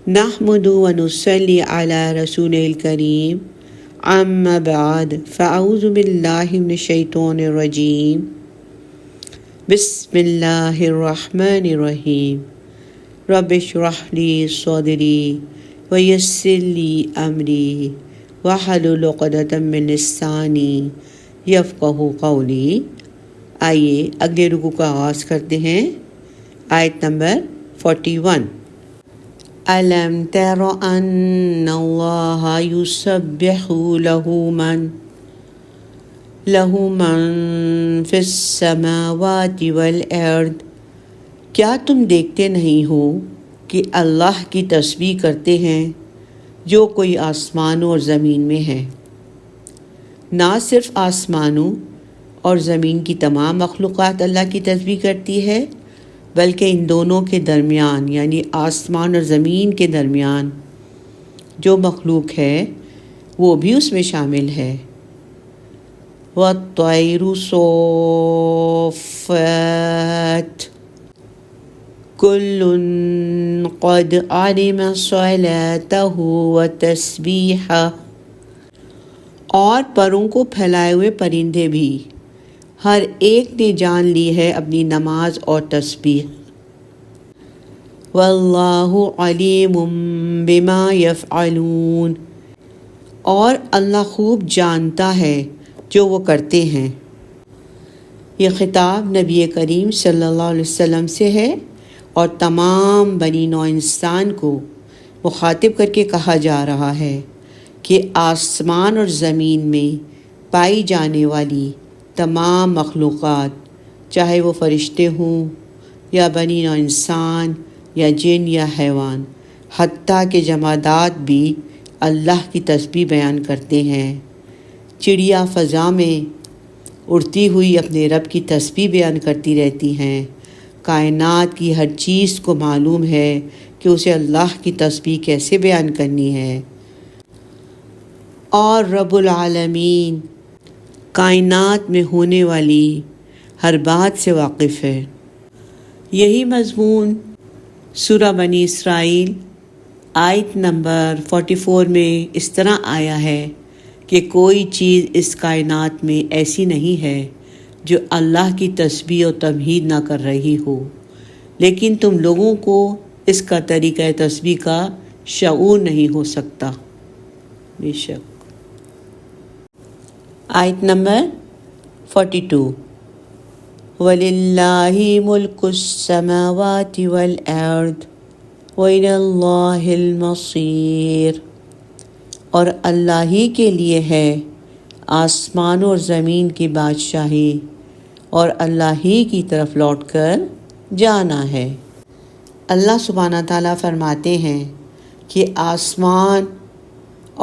نحمد و نصلی علی رسول الکریم اما بعد فاعوذ باللہ من الشیطان الرجیم بسم اللہ الرحمن الرحیم رب اشرح لی صدری ویسر لی امری واحلل عقدۃ من لسانی یفقہوا قولی۔ آئیے اگلے رکوع کا آغاز کرتے ہیں۔ آیت نمبر 41۔ أَلَمْ تَرَ أَنَّ اللَّهَ يُسَبِّحُ لَهُ مَن فِي السَّمَاوَاتِ وَالْأَرْضِ، کیا تم دیکھتے نہیں ہو کہ اللہ کی تسبیح کرتے ہیں جو کوئی آسمانوں اور زمین میں ہے؟ نہ صرف آسمانوں اور زمین کی تمام مخلوقات اللہ کی تسبیح کرتی ہے، بلکہ ان دونوں کے درمیان یعنی آسمان اور زمین کے درمیان جو مخلوق ہے وہ بھی اس میں شامل ہے۔ وَالطَّيْرُ صَافَّاتٍ كُلٌّ قَدْ عَلِمَ صَلَاتَهُ وَتَسْبِيحَهُ، اور پروں کو پھیلائے ہوئے پرندے بھی، ہر ایک نے جان لی ہے اپنی نماز اور تسبیح۔ واللہ علیم بما یفعلون، اور اللہ خوب جانتا ہے جو وہ کرتے ہیں۔ یہ خطاب نبی کریم صلی اللہ علیہ وسلم سے ہے اور تمام بنی نوع انسان کو مخاطب کر کے کہا جا رہا ہے کہ آسمان اور زمین میں پائی جانے والی تمام مخلوقات، چاہے وہ فرشتے ہوں یا بنی نوع انسان یا جن یا حیوان، حتیٰ کہ جمادات بھی اللہ کی تسبیح بیان کرتے ہیں۔ چڑیا فضا میں اڑتی ہوئی اپنے رب کی تسبیح بیان کرتی رہتی ہیں۔ کائنات کی ہر چیز کو معلوم ہے کہ اسے اللہ کی تسبیح کیسے بیان کرنی ہے، اور رب العالمین کائنات میں ہونے والی ہر بات سے واقف ہے۔ یہی مضمون سورہ بنی اسرائیل آیت نمبر 44 میں اس طرح آیا ہے کہ کوئی چیز اس کائنات میں ایسی نہیں ہے جو اللہ کی تسبیح و تمجید نہ کر رہی ہو، لیکن تم لوگوں کو اس کا طریقہ تسبیح کا شعور نہیں ہو سکتا۔ بے شک۔ آیت نمبر 42۔ وَلِلَّهِ مُلْكُ السَّمَاوَاتِ وَالْأَرْضِ وَإِلَى اللَّهِ الْمَصِيرُ، اور اللہ ہی کے لیے ہے آسمان اور زمین کی بادشاہی، اور اللہ ہی کی طرف لوٹ کر جانا ہے۔ اللہ سبحانہ تعالیٰ فرماتے ہیں کہ آسمان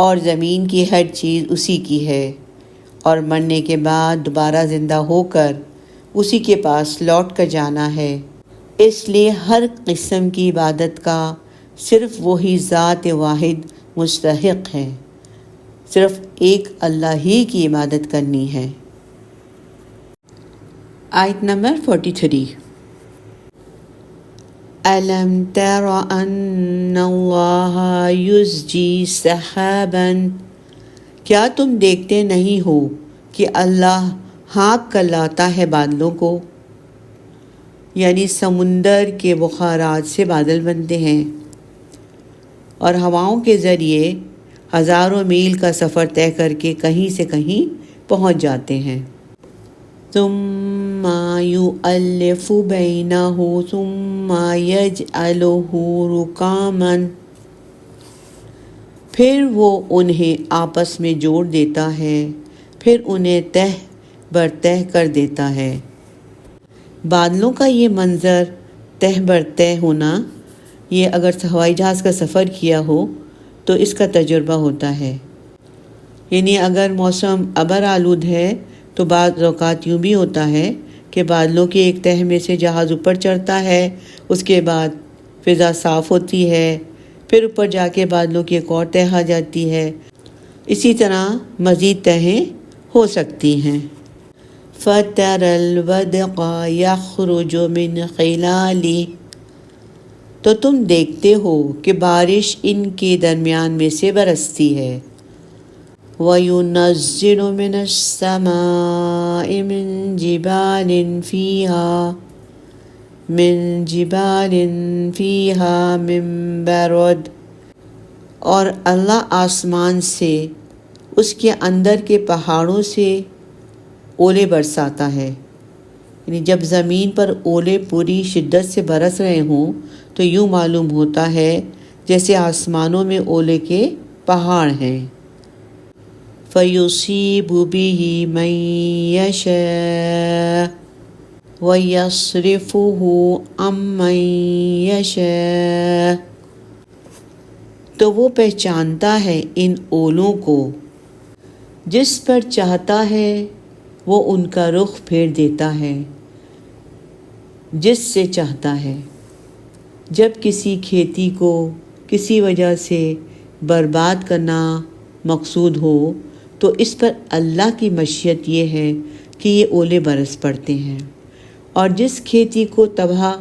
اور زمین کی ہر چیز اسی کی ہے، اور مرنے کے بعد دوبارہ زندہ ہو کر اسی کے پاس لوٹ کر جانا ہے۔ اس لیے ہر قسم کی عبادت کا صرف وہی ذات واحد مستحق ہے، صرف ایک اللہ ہی کی عبادت کرنی ہے۔ آیت نمبر 43۔ أَلَمْ تَرَ أَنَّ اللَّهَ يُزْجِي سَحَابًا، کیا تم دیکھتے نہیں ہو کہ اللہ ہانک کر لاتا ہے بادلوں کو، یعنی سمندر کے بخارات سے بادل بنتے ہیں اور ہواؤں کے ذریعے ہزاروں میل کا سفر طے کر کے کہیں سے کہیں پہنچ جاتے ہیں۔ ثم يؤلف بینہ ثم یجعلہ رکاما، پھر وہ انہیں آپس میں جوڑ دیتا ہے، پھر انہیں تہ بر تہ کر دیتا ہے۔ بادلوں کا یہ منظر تہ بر تہ ہونا، یہ اگر ہوائی جہاز کا سفر کیا ہو تو اس کا تجربہ ہوتا ہے۔ یعنی اگر موسم ابر آلود ہے تو بعض اوقات یوں بھی ہوتا ہے کہ بادلوں کی ایک تہ میں سے جہاز اوپر چڑھتا ہے، اس کے بعد فضا صاف ہوتی ہے، پھر اوپر جا کے بادلوں کی ایک اور تہ آ جاتی ہے، اسی طرح مزید تہیں ہو سکتی ہیں۔ فَتَرَى الْوَدْقَ يَخْرُجُ مِنْ خِلَالِهِ، تو تم دیکھتے ہو کہ بارش ان کے درمیان میں سے برستی ہے۔ وَيُنَزِّلُ مِنَ السَّمَاءِ مِن جِبَالٍ فِيهَا مِن بَرَدٍ، اور اللہ آسمان سے اس کے اندر کے پہاڑوں سے اولے برساتا ہے۔ یعنی جب زمین پر اولے پوری شدت سے برس رہے ہوں تو یوں معلوم ہوتا ہے جیسے آسمانوں میں اولے کے پہاڑ ہیں۔ فَيُصِيبُ بِهِ مَن يَشَاءُ وَيَصْرِفُهُ عَمَّن يَشَاءُ، تو وہ پہچانتا ہے ان اولوں کو، جس پر چاہتا ہے وہ ان کا رخ پھیر دیتا ہے جس سے چاہتا ہے۔ جب کسی کھیتی کو کسی وجہ سے برباد کرنا مقصود ہو تو اس پر اللہ کی مشیت یہ ہے کہ یہ اولے برس پڑتے ہیں، اور جس کھیتی کو تباہ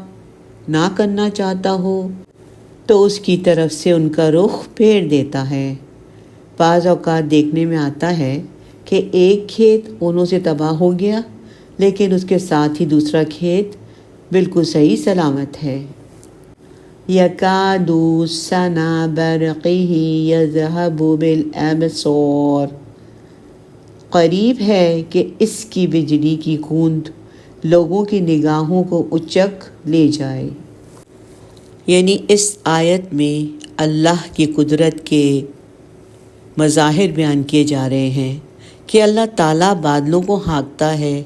نہ کرنا چاہتا ہو تو اس کی طرف سے ان کا رخ پھیر دیتا ہے۔ بعض اوقات دیکھنے میں آتا ہے کہ ایک کھیت اولوں سے تباہ ہو گیا لیکن اس کے ساتھ ہی دوسرا کھیت بالکل صحیح سلامت ہے۔ يَكَادُ سَنَا بَرْقِهِ يَذْهَبُ بِالْأَبْصَارِ، قریب ہے کہ اس کی بجلی کی گوند لوگوں کی نگاہوں کو اچک لے جائے۔ یعنی اس آیت میں اللہ کی قدرت کے مظاہر بیان کیے جا رہے ہیں کہ اللہ تعالیٰ بادلوں کو ہانکتا ہے،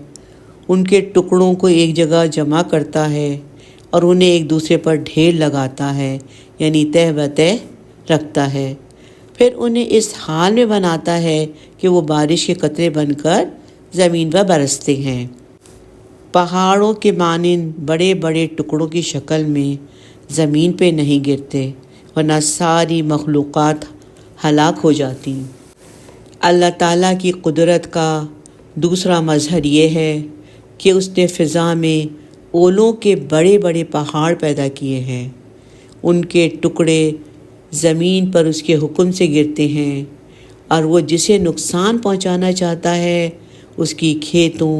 ان کے ٹکڑوں کو ایک جگہ جمع کرتا ہے اور انہیں ایک دوسرے پر ڈھیر لگاتا ہے، یعنی تہ بتہ رکھتا ہے، پھر انہیں اس حال میں بناتا ہے کہ وہ بارش کے قطرے بن کر زمین پر برستے ہیں، پہاڑوں کے مانند بڑے بڑے ٹکڑوں کی شکل میں زمین پہ نہیں گرتے ورنہ ساری مخلوقات ہلاک ہو جاتی۔ اللہ تعالیٰ کی قدرت کا دوسرا مظہر یہ ہے کہ اس نے فضا میں اولوں کے بڑے بڑے پہاڑ پیدا کیے ہیں، ان کے ٹکڑے زمین پر اس کے حکم سے گرتے ہیں، اور وہ جسے نقصان پہنچانا چاہتا ہے اس کی کھیتوں،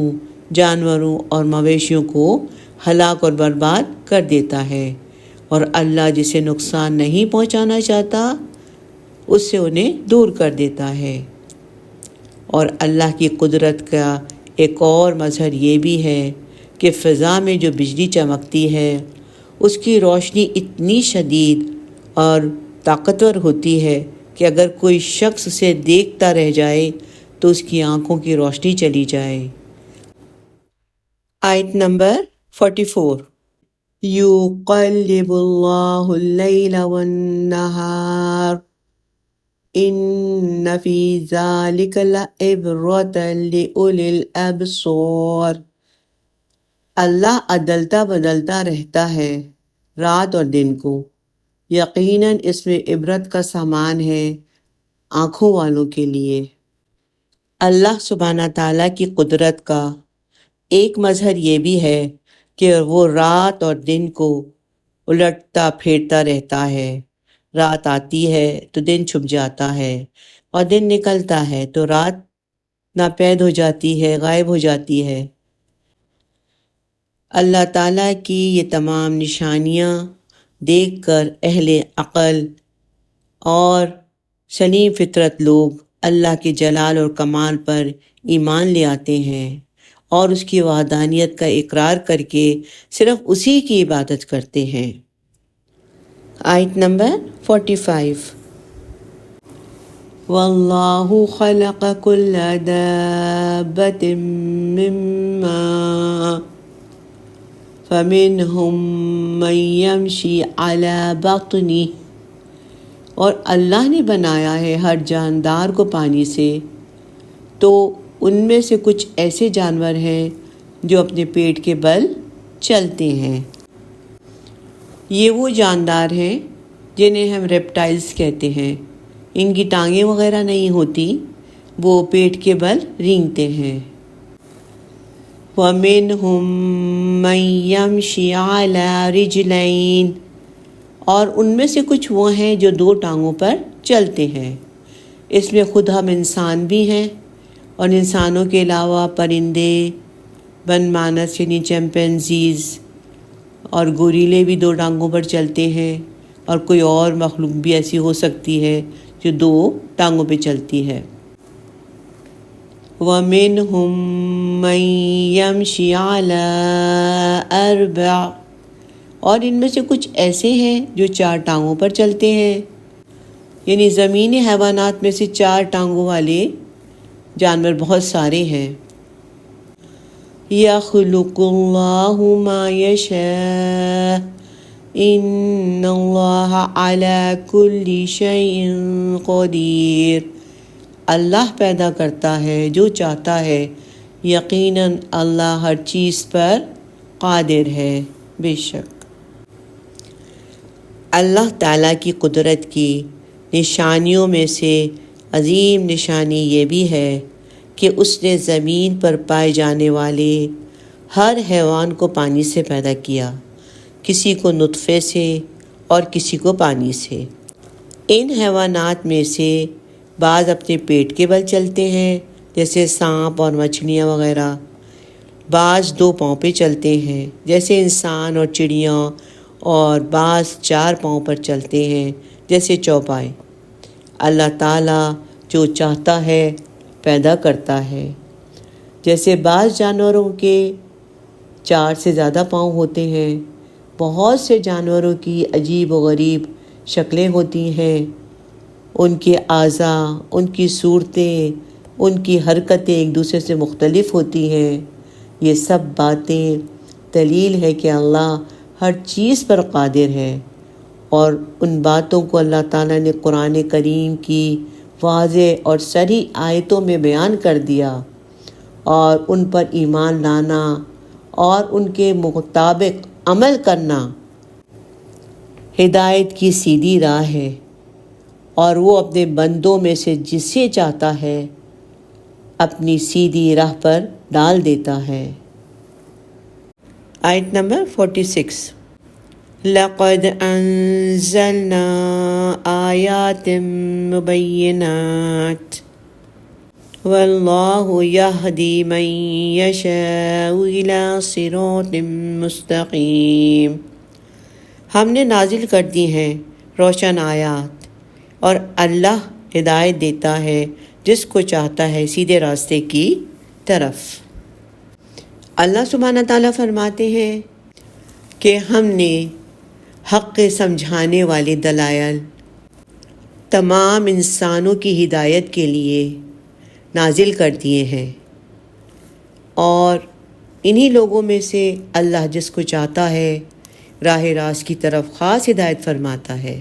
جانوروں اور مویشیوں کو ہلاک اور برباد کر دیتا ہے، اور اللہ جسے نقصان نہیں پہنچانا چاہتا اس سے انہیں دور کر دیتا ہے۔ اور اللہ کی قدرت کا ایک اور مظہر یہ بھی ہے کہ فضا میں جو بجلی چمکتی ہے اس کی روشنی اتنی شدید اور طاقتور ہوتی ہے کہ اگر کوئی شخص اسے دیکھتا رہ جائے تو اس کی آنکھوں کی روشنی چلی جائے۔ آیت نمبر 44۔ يُقَلِّبُ اللَّهُ اللَّيْلَ وَالنَّهَارَ إِنَّ فِي ذَلِكَ لَعِبْرَةً لِأُولِي الْأَبْصَارِ، اللہ عدلتا بدلتا رہتا ہے رات اور دن کو، یقیناً اس میں عبرت کا سامان ہے آنکھوں والوں کے لیے۔ اللہ سبحانہ تعالیٰ کی قدرت کا ایک مظہر یہ بھی ہے کہ وہ رات اور دن کو الٹتا پھیرتا رہتا ہے۔ رات آتی ہے تو دن چھپ جاتا ہے، اور دن نکلتا ہے تو رات ناپید ہو جاتی ہے، غائب ہو جاتی ہے۔ اللہ تعالیٰ کی یہ تمام نشانیاں دیکھ کر اہل عقل اور سلیم فطرت لوگ اللہ کے جلال اور کمال پر ایمان لے آتے ہیں اور اس کی وحدانیت کا اقرار کر کے صرف اسی کی عبادت کرتے ہیں۔ آیت نمبر 45۔ وَاللَّهُ خَلَقَ كُلَّ دَابَّةٍ مِّن مَّاءٍ فَمِنْهُم مَّن يَمْشِي عَلَى بَطْنِهِ، اور اللہ نے بنایا ہے ہر جاندار کو پانی سے، تو ان میں سے کچھ ایسے جانور ہیں جو اپنے پیٹ کے بل چلتے ہیں۔ یہ وہ جاندار ہیں جنہیں ہم ریپٹائلز کہتے ہیں، ان کی ٹانگیں وغیرہ نہیں ہوتی، وہ پیٹ کے بل رینگتے ہیں۔ وَمِنْهُم مَّن يَمْشِي عَلَى رِجْلَيْنِ، اور ان میں سے کچھ وہ ہیں جو دو ٹانگوں پر چلتے ہیں، اس میں خود ہم انسان بھی ہیں، اور انسانوں کے علاوہ پرندے، بن مانس یعنی چمپینزیز اور گوریلے بھی دو ٹانگوں پر چلتے ہیں، اور کوئی اور مخلوق بھی ایسی ہو سکتی ہے جو دو ٹانگوں پہ چلتی ہے۔ وَمِنْهُمْ مَنْ يَمْشِي عَلَىٰ أَرْبَعٍ، اور ان میں سے کچھ ایسے ہیں جو چار ٹانگوں پر چلتے ہیں، یعنی زمینی حیوانات میں سے چار ٹانگوں والے جانور بہت سارے ہیں۔ يَخْلُقُ اللَّهُ مَا يَشَاءُ إِنَّ اللَّهَ عَلَىٰ كُلِّ شَيْءٍ قَدِيرٌ، اللہ پیدا کرتا ہے جو چاہتا ہے، یقیناً اللہ ہر چیز پر قادر ہے۔ بے شک اللہ تعالیٰ کی قدرت کی نشانیوں میں سے عظیم نشانی یہ بھی ہے کہ اس نے زمین پر پائے جانے والے ہر حیوان کو پانی سے پیدا کیا، کسی کو نطفے سے اور کسی کو پانی سے۔ ان حیوانات میں سے بعض اپنے پیٹ کے بل چلتے ہیں، جیسے سانپ اور مچھلیاں وغیرہ، بعض دو پاؤں پہ چلتے ہیں جیسے انسان اور چڑیاں، اور بعض چار پاؤں پر چلتے ہیں جیسے چوپائے۔ اللہ تعالیٰ جو چاہتا ہے پیدا کرتا ہے، جیسے بعض جانوروں کے چار سے زیادہ پاؤں ہوتے ہیں، بہت سے جانوروں کی عجیب و غریب شکلیں ہوتی ہیں، ان کے اعضاء، ان کی صورتیں، ان کی حرکتیں ایک دوسرے سے مختلف ہوتی ہیں۔ یہ سب باتیں دلیل ہے کہ اللہ ہر چیز پر قادر ہے، اور ان باتوں کو اللہ تعالیٰ نے قرآن کریم کی واضح اور صریح آیتوں میں بیان کر دیا، اور ان پر ایمان لانا اور ان کے مطابق عمل کرنا ہدایت کی سیدھی راہ ہے، اور وہ اپنے بندوں میں سے جسے چاہتا ہے اپنی سیدھی راہ پر ڈال دیتا ہے۔ آیت نمبر 46۔ لَقَدْ أَنزَلْنَا آيَاتٍ مُبَيِّنَاتٍ وَاللَّهُ يَهْدِي مَن يَشَاءُ إِلَىٰ صِرَاطٍ مُسْتَقِيمٍ، ہم نے نازل کر دی ہیں روشن آیات، اور اللہ ہدایت دیتا ہے جس کو چاہتا ہے سیدھے راستے کی طرف۔ اللہ سبحانہ تعالیٰ فرماتے ہیں کہ ہم نے حق سمجھانے والے دلائل تمام انسانوں کی ہدایت کے لیے نازل کر دیے ہیں، اور انہی لوگوں میں سے اللہ جس کو چاہتا ہے راہ راست کی طرف خاص ہدایت فرماتا ہے۔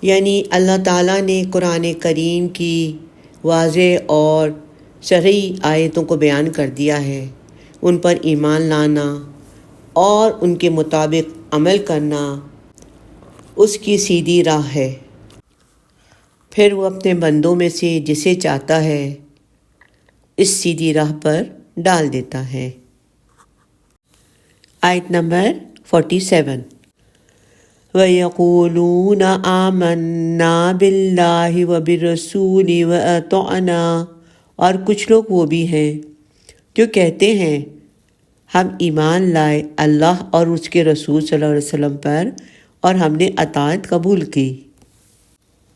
یعنی اللہ تعالیٰ نے قرآن کریم کی واضح اور صریح آیتوں کو بیان کر دیا ہے، ان پر ایمان لانا اور ان کے مطابق عمل کرنا اس کی سیدھی راہ ہے۔ پھر وہ اپنے بندوں میں سے جسے چاہتا ہے اس سیدھی راہ پر ڈال دیتا ہے۔ آیت نمبر 47۔ وَيَقُولُونَ آمَنَّا بِاللَّهِ وَبِالرَّسُولِ وَأَطَعْنَا، اور کچھ لوگ وہ بھی ہیں جو کہتے ہیں ہم ایمان لائے اللہ اور اس کے رسول صلی اللہ علیہ وسلم پر، اور ہم نے اطاعت قبول کی۔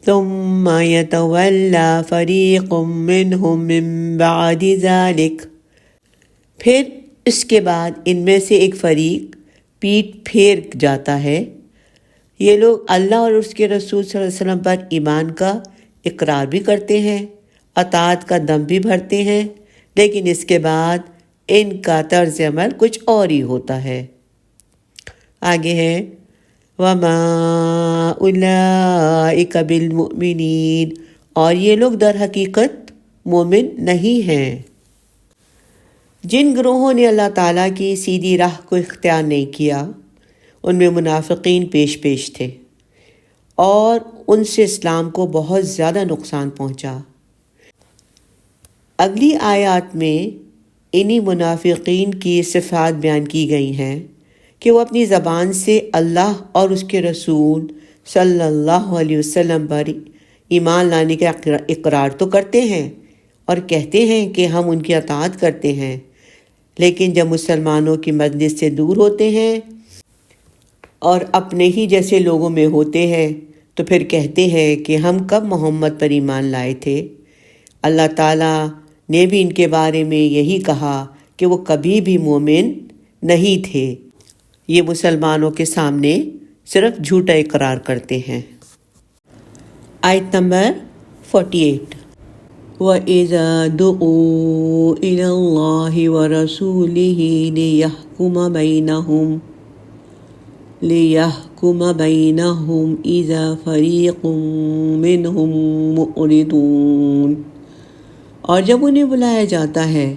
ثُمَّ يَتَوَلَّىٰ فَرِيقٌ مِّنْهُم مِّن بَعْدِ ذَلِكَ، پھر اس کے بعد ان میں سے ایک فریق پیٹھ پھیر جاتا ہے۔ یہ لوگ اللہ اور اس کے رسول صلی اللہ علیہ وسلم پر ایمان کا اقرار بھی کرتے ہیں، اطاعت کا دم بھی بھرتے ہیں، لیکن اس کے بعد ان کا طرز عمل کچھ اور ہی ہوتا ہے۔ آگے ہے وَمَا أُولَٰئِكَ بِالْمُؤْمِنِينَ، اور یہ لوگ در حقیقت مومن نہیں ہیں۔ جن گروہوں نے اللہ تعالیٰ کی سیدھی راہ کو اختیار نہیں کیا ان میں منافقین پیش تھے، اور ان سے اسلام کو بہت زیادہ نقصان پہنچا۔ اگلی آیات میں انہی منافقین کی صفات بیان کی گئی ہیں کہ وہ اپنی زبان سے اللہ اور اس کے رسول صلی اللہ علیہ وسلم پر ایمان لانے کا اقرار تو کرتے ہیں اور کہتے ہیں کہ ہم ان کی اطاعت کرتے ہیں، لیکن جب مسلمانوں کی مجلس سے دور ہوتے ہیں اور اپنے ہی جیسے لوگوں میں ہوتے ہیں تو پھر کہتے ہیں کہ ہم کب محمد پر ایمان لائے تھے۔ اللہ تعالیٰ نے بھی ان کے بارے میں یہی کہا کہ وہ کبھی بھی مومن نہیں تھے، یہ مسلمانوں کے سامنے صرف جھوٹا اقرار کرتے ہیں۔ آیت نمبر 48۔ وَإِذَا دُعُوا إِلَى اللَّهِ وَرَسُولِهِ لِيَحْكُمَ بَيْنَهُمْ إِذَا فَرِيقٌ مِّنْهُمْ مُعْرِضُونَ۔ اور جب انہیں بلایا جاتا ہے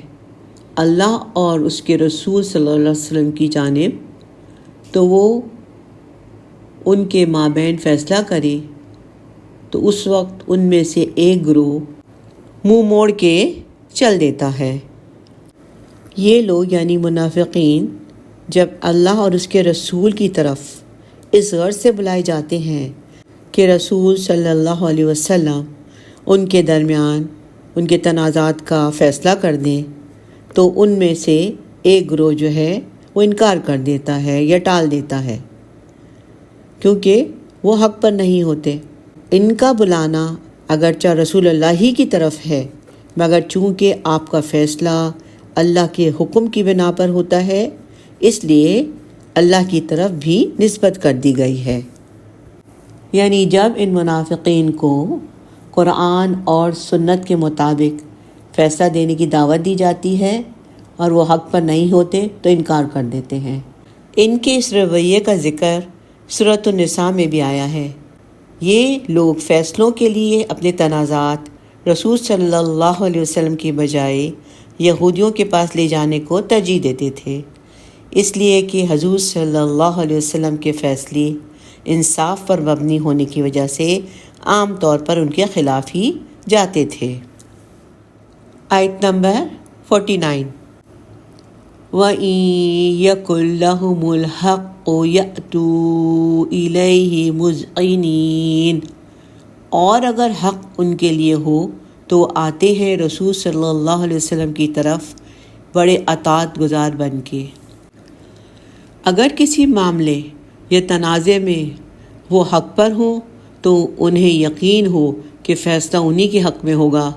اللہ اور اس کے رسول صلی اللہ علیہ وسلم کی جانب تو وہ ان کے مابین فیصلہ کرے تو اس وقت ان میں سے ایک گروہ منہ موڑ کے چل دیتا ہے۔ یہ لوگ یعنی منافقین جب اللہ اور اس کے رسول کی طرف اس غرض سے بلائے جاتے ہیں کہ رسول صلی اللہ علیہ وسلم ان کے درمیان ان کے تنازعات کا فیصلہ کر دیں تو ان میں سے ایک گروہ جو ہے وہ انکار کر دیتا ہے یا ٹال دیتا ہے، کیونکہ وہ حق پر نہیں ہوتے۔ ان کا بلانا اگرچہ رسول اللہ ہی کی طرف ہے، مگر چونکہ آپ کا فیصلہ اللہ کے حکم کی بنا پر ہوتا ہے اس لیے اللہ کی طرف بھی نسبت کر دی گئی ہے۔ یعنی جب ان منافقین کو قرآن اور سنت کے مطابق فیصلہ دینے کی دعوت دی جاتی ہے اور وہ حق پر نہیں ہوتے تو انکار کر دیتے ہیں۔ ان کے اس رویے کا ذکر سورۃ النساء میں بھی آیا ہے۔ یہ لوگ فیصلوں کے لیے اپنے تنازعات رسول صلی اللہ علیہ وسلم کی بجائے یہودیوں کے پاس لے جانے کو ترجیح دیتے تھے، اس لیے کہ حضور صلی اللہ علیہ وسلم کے فیصلے انصاف پر مبنی ہونے کی وجہ سے عام طور پر ان کے خلاف ہی جاتے تھے۔ آیت نمبر 49۔ وَإِن يَكُن لَّهُمُ الْحَقُّ يَأْتُوا إِلَيْهِ مُذْعِنِينَ، اور اگر حق ان کے لیے ہو تو آتے ہیں رسول صلی اللہ علیہ وسلم کی طرف بڑے اطاعت گزار بن کے۔ اگر کسی معاملے یا تنازع میں وہ حق پر ہوں تو انہیں یقین ہو کہ فیصلہ انہی کے حق میں ہوگا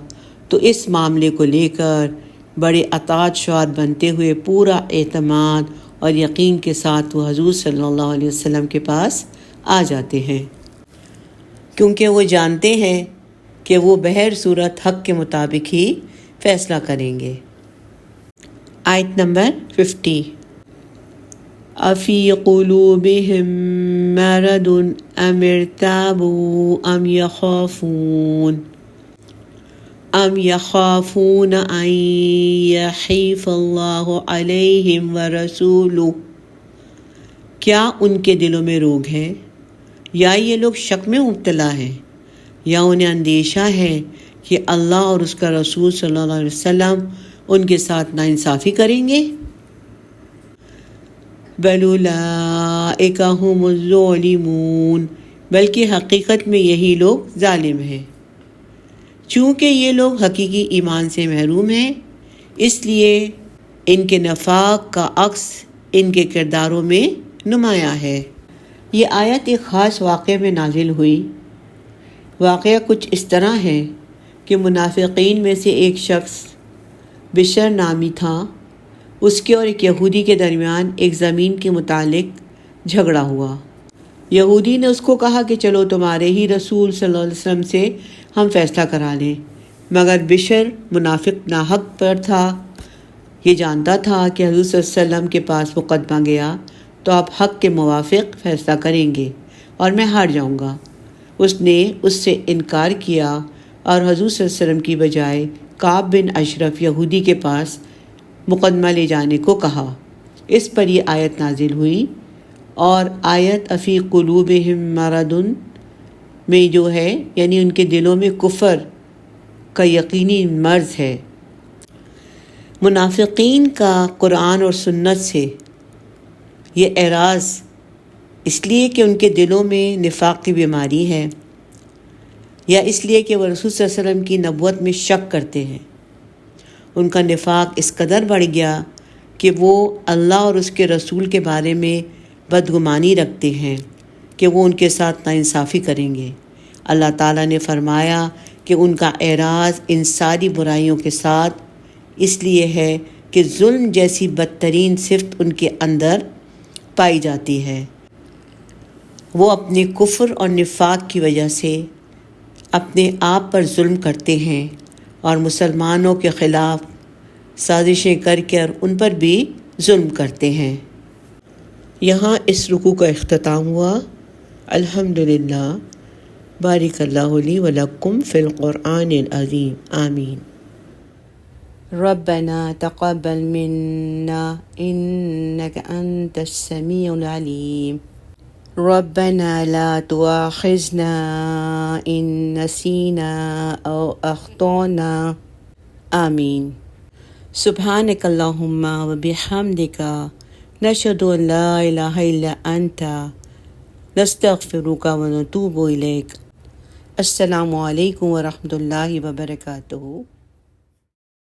تو اس معاملے کو لے کر بڑے اطاعت شعار بنتے ہوئے پورا اعتماد اور یقین کے ساتھ وہ حضور صلی اللہ علیہ وسلم کے پاس آ جاتے ہیں، کیونکہ وہ جانتے ہیں کہ وہ بہر صورت حق کے مطابق ہی فیصلہ کریں گے۔ آیت نمبر 50۔ أَفِي قُلُوبِهِم مَّرَضٌ أَمِ ارْتَابُوا أَمْ يَخَافُونَ أَن يَحِيفَ اللَّهُ عَلَيْهِمْ وَرَسُولُهُ، کیا ان کے دلوں میں روگ ہے یا یہ لوگ شک میں مبتلا ہیں یا انہیں اندیشہ ہے کہ اللہ اور اس کا رسول صلی اللہ علیہ وسلم ان کے ساتھ ناانصافی کریں گے؟ بَلْ أُولَٰئِكَ هُمُ الظَّالِمُونَ، بلکہ حقیقت میں یہی لوگ ظالم ہیں۔ چونکہ یہ لوگ حقیقی ایمان سے محروم ہیں اس لیے ان کے نفاق کا عکس ان کے کرداروں میں نمایاں ہے۔ یہ آیت ایک خاص واقعے میں نازل ہوئی۔ واقعہ کچھ اس طرح ہے کہ منافقین میں سے ایک شخص بشر نامی تھا، اس کے اور ایک یہودی کے درمیان ایک زمین کے متعلق جھگڑا ہوا۔ یہودی نے اس کو کہا کہ چلو تمہارے ہی رسول صلی اللہ علیہ وسلم سے ہم فیصلہ کرا لیں، مگر بشر منافق ناحق پر تھا، یہ جانتا تھا کہ حضور صلی اللہ علیہ وسلم کے پاس مقدمہ گیا تو آپ حق کے موافق فیصلہ کریں گے اور میں ہار جاؤں گا۔ اس نے اس سے انکار کیا اور حضور صلی اللہ علیہ وسلم کی بجائے کعب بن اشرف یہودی کے پاس مقدمہ لے جانے کو کہا۔ اس پر یہ آیت نازل ہوئی، اور آیت افی قلوبہم مرض میں جو ہے یعنی ان کے دلوں میں کفر کا یقینی مرض ہے۔ منافقین کا قرآن اور سنت سے یہ اعراض اس لیے کہ ان کے دلوں میں نفاق کی بیماری ہے، یا اس لیے کہ وہ رسول صلی اللہ علیہ وسلم کی نبوت میں شک کرتے ہیں۔ ان کا نفاق اس قدر بڑھ گیا کہ وہ اللہ اور اس کے رسول کے بارے میں بدگمانی رکھتے ہیں کہ وہ ان کے ساتھ ناانصافی کریں گے۔ اللہ تعالیٰ نے فرمایا کہ ان کا اعراض ان ساری برائیوں کے ساتھ اس لیے ہے کہ ظلم جیسی بدترین صفت ان کے اندر پائی جاتی ہے۔ وہ اپنے کفر اور نفاق کی وجہ سے اپنے آپ پر ظلم کرتے ہیں اور مسلمانوں کے خلاف سازشیں کر کے ان پر بھی ظلم کرتے ہیں۔ یہاں اس رکوع کا اختتام ہوا۔ الحمدللہ۔ بارک اللہ لی ولکم فی القرآن العظیم۔ آمین۔ ربنا تقبل منا انک انت السمیع العلیم۔ ربنا لا تؤاخذنا ان نسینا او اخطأنا۔ آمین۔ سبحانک اللہم وبحمدک نشہد ان لا الہ الا انت نستغفرک ونتوب الیک۔ السلام علیکم ورحمۃ اللہ وبرکاتہ۔